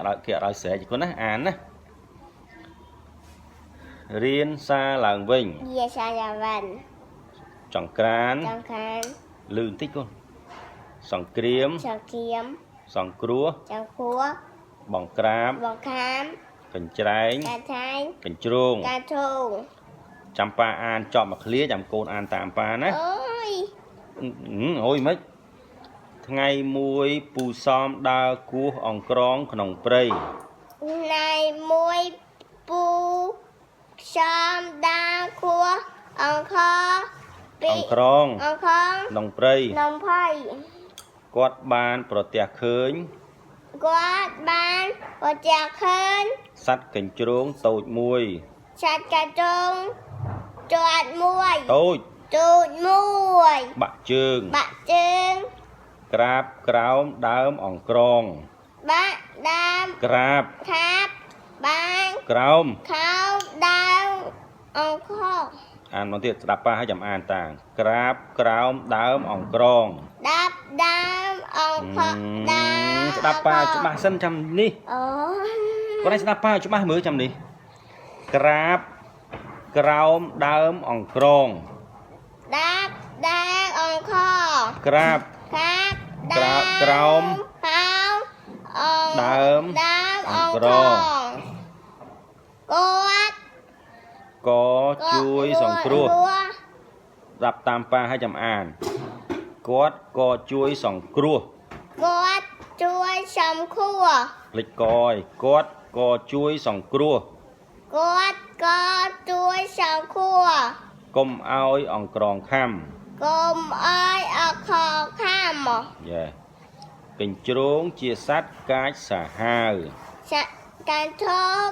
rồi sẽ chỉ có nó án á riêng xa làng vinh Dìa xa là vần chẳng crán Trong khán lương tích con sòng kiếm Trong kiếm sòng crúa Trong khúa bỏng crám Bọc khám cảnh trái Cà thái cảnh chuông Cà thùng chăm pa an chọn mặc lía chăm côn an tạm pa nè Ôi ôi mấy ngày mùi pù xóm đa cua ong krong khổng prey Này mùi bù Xóm đa khua Ông kho ong krong Ông khong khổng prey Nông phây គាត់បានប្រទះឃើញ គាត់បានប្រទះឃើញ សត្វកញ្ជ្រោងតូចមួយ សត្វកាជងជាប់មួយ តូច ទូចមួយ បាក់ជើង បាក់ជើង ក្រាបក្រោមដើមអង្ក្រង បាក់ដើម ក្រាប ខាបបាន ក្រោម ខោដើមអង្គខ អានមកទៀតស្ដាប់ប៉ាឲ្យចាំអានតាក្រាបក្រោមដើមអង្ក្រង ដាប់ដើមអង្គខដើម ស្ដាប់ប៉ាច្បាស់សិនចាំនេះ អូ គាត់ឲ្យស្ដាប់ប៉ាច្បាស់មើលចាំនេះក្រាបក្រោមដើមអង្ក្រង ដាប់ដើមអង្គខ ក្រាប ខាប ក្រោម ខោអង្គ ដើម ដើមអ អង្ ង្ ក្រ ក្រ ង ងគាត់ ក៏ជួយសង្គ្រោះស្ដាប់តាមប៉ាឲ្យចាំអានគាត់ក៏ជួយសង្គ្រោះ គាត់ជួយសំខួរ ភ្លេចកយគាត់ក៏ជួយសង្គ្រោះ គាត់ក៏ជួយសំខួរ កុំឲ្យអង្ក្រងខំ កុំអើយអខខាំ យេកញ្ជ្រោងជាសត្វកាចសាហាវ សកានធក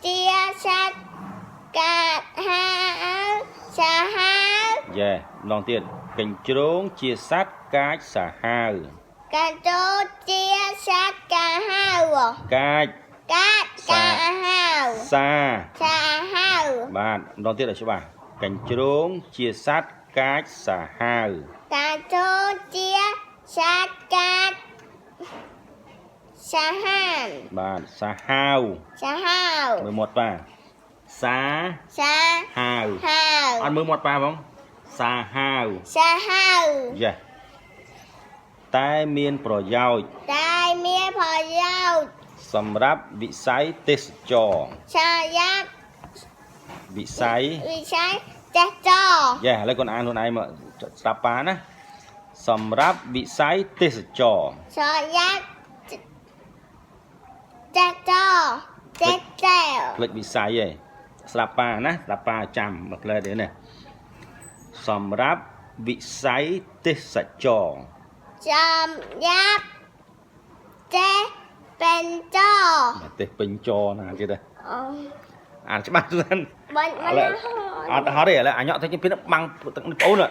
ជាសត្វកាតហាសាហាវ យេម្ដងទៀតកញ្ជ្រោងជាសត្វកាចសាហាវ កាតូជាសត្វកាហាវ កាច កាតកាហាវ សា សាហាវ បាទម្ដងទៀតឲ្យច្បាស់កញ្ជ្រោងជាសត្វកាចសាហាវ កាតូជាសត្វកាតសាហាវ បាទសាហាវ សាហាវ មើលមាត់ប៉ាសា សា ហាវ ហាវ អត់មើលមាត់ប៉ាផងសាហាវ សាហាវ យេតែមានប្រយោជន៍ តែមានប្រយោជន៍ សម្រាប់វិស័យទេសចរណ៍ សម្រាប់ វិស័យ វិស័យទេសចរណ៍ យេឥឡូវគាត់អានខ្លួនឯងមកស្ដាប់ប៉ាណាសម្រាប់វិស័យទេសចរណ៍ សម្រាប់ទេសចរណ៍ទេសចរណ៍ ផ្លេចវិស័យឯងស្ដាប់ប៉ាណាស្ដាប់ប៉ាចាំមកលើនេះណាសម្រាប់វិស័យទេសចរណ៍ សម្រាប់ទេសពេញចរណ៍ ទេសពេញចរណាទៀតទេ អូ អានច្បាស់ទៅសិន បាញ់ ឥឡូវអត់ហត់ទេឥឡូវអញអត់ទៅពីបាំងទឹកនេះបងអូន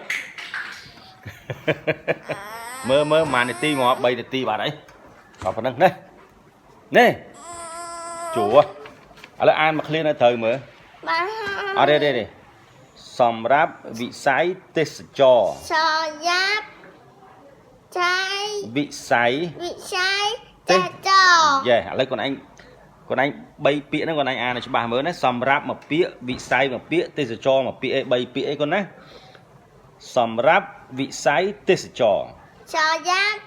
មើលម៉ាននាទីមក3នាទីបាទអីក៏ប៉ុណ្ណឹងនេះនេះជួឥឡូវអានមកឃ្លានៅត្រូវមើល បាទ អត់ទេសម្រាប់វិស័យទេសចរណ៍ សម្រាប់ចៃ វិស័យ វិស័យទេសចរណ៍ យេឥឡូវខ្លួនឯង3ពាក្យហ្នឹងខ្លួនឯងអានឲ្យច្បាស់មើលណាសម្រាប់មួយពាក្យវិស័យមួយពាក្យទេសចរណ៍មួយពាក្យអី3ពាក្យអីគាត់ណាសម្រាប់វិស័យទេសចរណ៍ សម្រាប់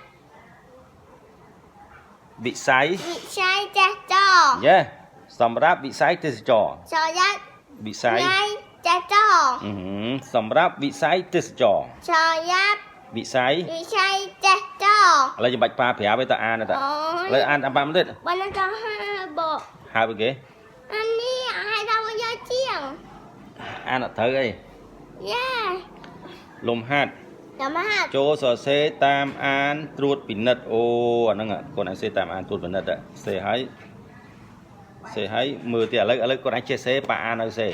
វិស័យ វិស័យទេសចរណ៍ យេសម្រាប់វិស័យទេសចរណ៍ សម្រាប់ វិស័យ ទេសចរណ៍ សម្រាប់វិស័យទេសចរណ៍ សម្រាប់ វិស័យ វិស័យទេសចរណ៍ ឥឡូវចាំបាច់ប៉ាប្រាប់ទេតើអានទេឥឡូវអានតាមប៉ាមិនទៀត បើនឹងចង់បក ហៅពីគេ អានេះឲ្យដល់មកយកជាង អានអត់ត្រូវអី យ៉ា លំហាត់ ចាំមកហាត់ ចូលសរសេរតាមអានត្រួតពិនិត្យអូអាហ្នឹងគាត់អាចសេតាមអានត្រួតពិនិត្យសេឲ្យមើលទៀតឥឡូវគាត់អាចចេះសេប៉ាអានឲ្យសេ